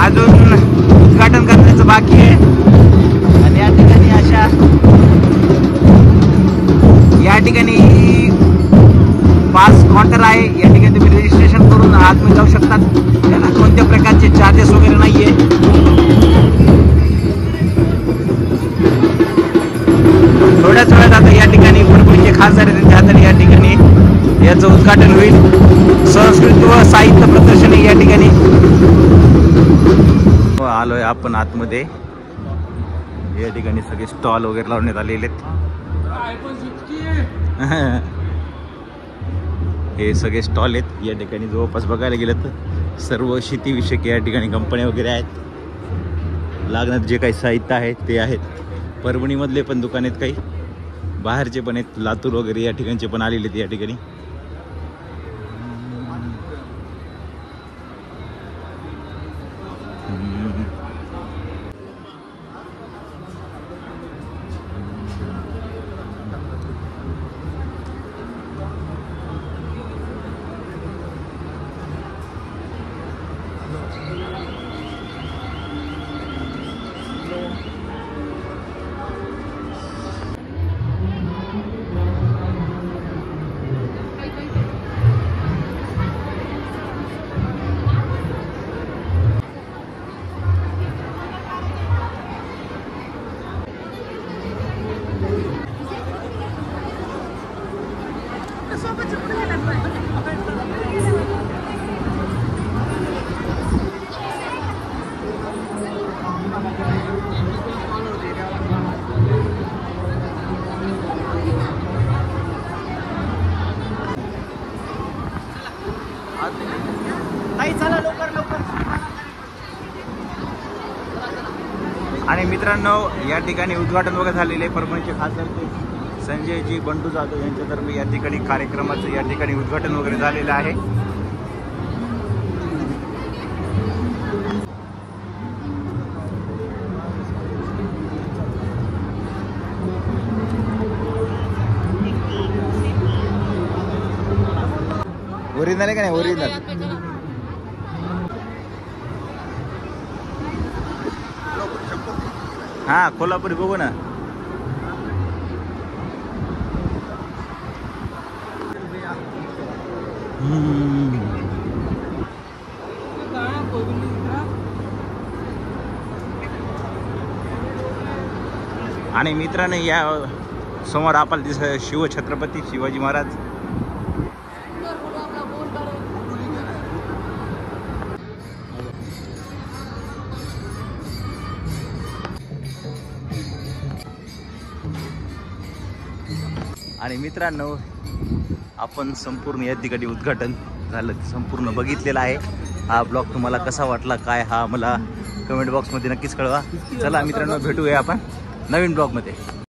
अजून उद्घाटन करण्याचं बाकी आहे। आणि या ठिकाणी पास काउंटर आहे। या ठिकाणी तुम्ही रजिस्ट्रेशन करून आतमध्ये जाऊ शकतात। त्याला कोणत्या प्रकारचे चार्जेस वगैरे नाहीये। थोड्याच वेळात आता या ठिकाणी परभणीचे खासदार त्यांच्या हाताने या ठिकाणी याचं उद्घाटन होईल। संस्कृती व साहित्य प्रदर्शन या ठिकाणी आलोय आपण आतमध्ये। या ठिकाणी सगळे स्टॉल वगैरे लावण्यात आलेले आहेत। हे सगळे स्टॉल आहेत। या ठिकाणी जवळपास बघायला गेलं तर सर्व शेतीविषयक या ठिकाणी कंपन्या वगैरे आहेत। लागणार जे काही साहित्य आहे ते आहेत। परभणीमधले पण दुकान आहेत, काही बाहेरचे पण आहेत। लातूर वगैरे या ठिकाणचे पण आलेले आहेत या ठिकाणी। आणि मित्रांनो, या ठिकाणी उद्घाटन वगैरे झालेले परभणीचे खासदार संजयजी बंडू जाधव यांच्यातर्फे या ठिकाणी कार्यक्रमाचं या ठिकाणी उद्घाटन वगैरे झालेलं आहे। ओरिजिनल आहे का नाही? ओरिजिनल हा, कोल्हापुरी बघू ना। आणि मित्रांनो, या समोर आपल्याला दिसत शिवछत्रपती शिवाजी महाराज। आणि मित्रांनो, आपण संपूर्ण या ठिकाणी उद्घाटन झालं संपूर्ण बघितलेलं आहे। हा ब्लॉग तुम्हाला कसा वाटला काय हा मला कमेंट बॉक्समध्ये नक्कीच कळवा। चला मित्रांनो, भेटूया आपण नवीन ब्लॉगमध्ये।